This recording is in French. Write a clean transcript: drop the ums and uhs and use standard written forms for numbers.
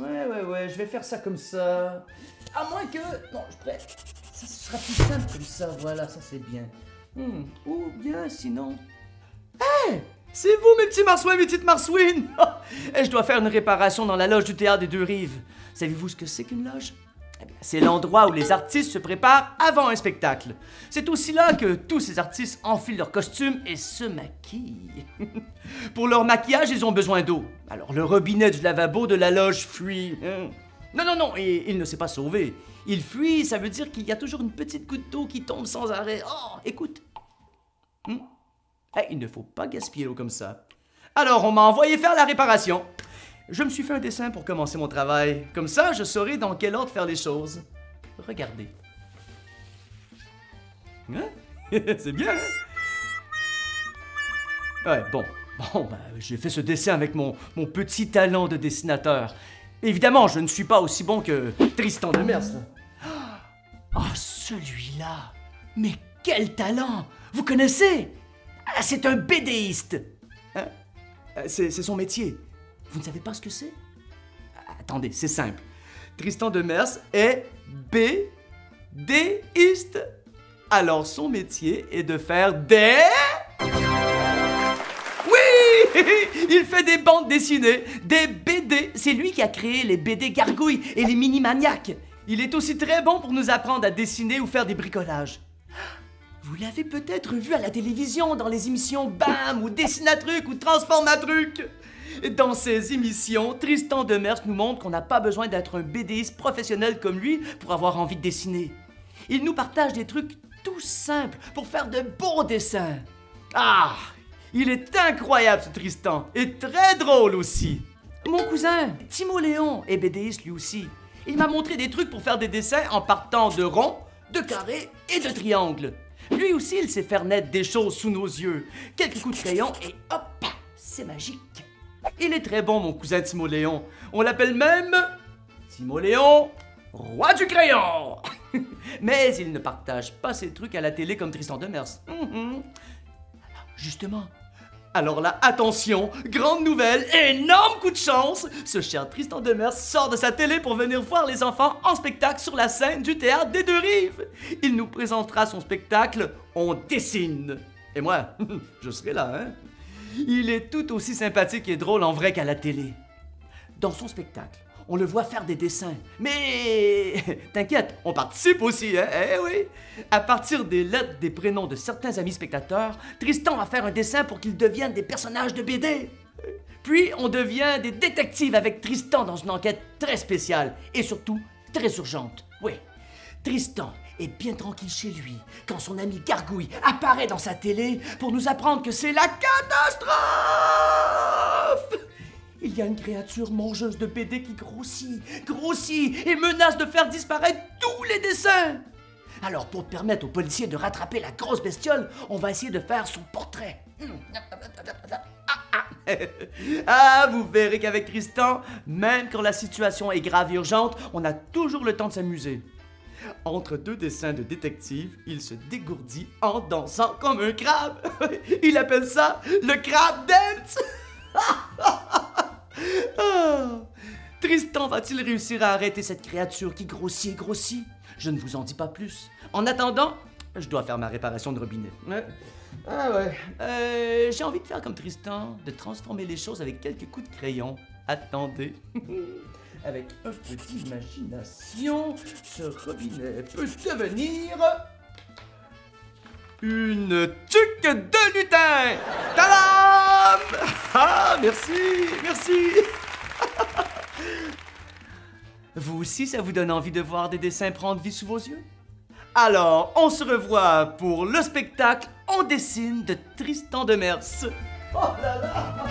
Ouais, je vais faire ça comme ça. À moins que... Non, je pourrais... Ça sera plus simple comme ça, voilà, ça c'est bien. Ou bien sinon... Hey! C'est vous, mes petits marsouins, mes petites marsouines! Je dois faire une réparation dans la loge du Théâtre des Deux Rives. Savez-vous ce que c'est qu'une loge? Eh bien, c'est l'endroit où les artistes se préparent avant un spectacle. C'est aussi là que tous ces artistes enfilent leurs costumes et se maquillent. Pour leur maquillage, ils ont besoin d'eau. Alors le robinet du lavabo de la loge fuit. Non, et il ne s'est pas sauvé. Il fuit, ça veut dire qu'il y a toujours une petite goutte d'eau qui tombe sans arrêt. Oh, écoute. Il ne faut pas gaspiller l'eau comme ça. Alors, on m'a envoyé faire la réparation. Je me suis fait un dessin pour commencer mon travail. Comme ça, je saurai dans quel ordre faire les choses. Regardez. C'est bien, hein? Ouais, bon, j'ai fait ce dessin avec mon petit talent de dessinateur. Évidemment, je ne suis pas aussi bon que Tristan Demers. Oh, celui-là! Mais quel talent! Vous connaissez? C'est un BDiste! Hein? C'est son métier. Vous ne savez pas ce que c'est? Attendez, c'est simple. Tristan Demers est BDiste. Alors son métier est de faire des... Oui! Il fait des bandes dessinées, des BD. C'est lui qui a créé les BD Gargouilles et les Mini-Maniacs. Il est aussi très bon pour nous apprendre à dessiner ou faire des bricolages. Vous l'avez peut-être vu à la télévision dans les émissions BAM ou Dessine-a-truc ou Transforme-a-truc. Dans ces émissions, Tristan Demers nous montre qu'on n'a pas besoin d'être un BDiste professionnel comme lui pour avoir envie de dessiner. Il nous partage des trucs tout simples pour faire de beaux dessins. Ah! Il est incroyable ce Tristan et très drôle aussi. Mon cousin, Timoléon, est BDiste lui aussi. Il m'a montré des trucs pour faire des dessins en partant de ronds, de carrés et de triangles. Lui aussi, il sait faire naître des choses sous nos yeux. Quelques coups de crayon et hop, c'est magique. Il est très bon, mon cousin Timoléon. On l'appelle même Timoléon, roi du crayon. Mais il ne partage pas ses trucs à la télé comme Tristan Demers. Justement. Alors là, attention, grande nouvelle, énorme coup de chance. Ce cher Tristan Demers sort de sa télé pour venir voir les enfants en spectacle sur la scène du Théâtre des Deux Rives. Il nous présentera son spectacle « On dessine ». Et moi, je serai là, hein. Il est tout aussi sympathique et drôle en vrai qu'à la télé. Dans son spectacle, on le voit faire des dessins. Mais t'inquiète, on participe aussi, hein? Eh oui! À partir des lettres des prénoms de certains amis spectateurs, Tristan va faire un dessin pour qu'ils deviennent des personnages de BD. Puis, on devient des détectives avec Tristan dans une enquête très spéciale et surtout très urgente. Oui, Tristan est bien tranquille chez lui quand son ami Gargouille apparaît dans sa télé pour nous apprendre que c'est la catastrophe! Il y a une créature mangeuse de BD qui grossit et menace de faire disparaître tous les dessins. Alors, pour permettre aux policiers de rattraper la grosse bestiole, on va essayer de faire son portrait. Ah, vous verrez qu'avec Tristan, même quand la situation est grave et urgente, on a toujours le temps de s'amuser. Entre deux dessins de détective, il se dégourdit en dansant comme un crabe. Il appelle ça le crabe dance. Tristan va-t-il réussir à arrêter cette créature qui grossit et grossit? Je ne vous en dis pas plus. En attendant, je dois faire ma réparation de robinet. J'ai envie de faire comme Tristan, de transformer les choses avec quelques coups de crayon. Attendez. Avec un peu d'imagination, ce robinet peut devenir... une tuque de lutin! Tadam! Ah, merci! Vous aussi, ça vous donne envie de voir des dessins prendre vie sous vos yeux? Alors, on se revoit pour le spectacle On dessine de Tristan Demers. Oh là là!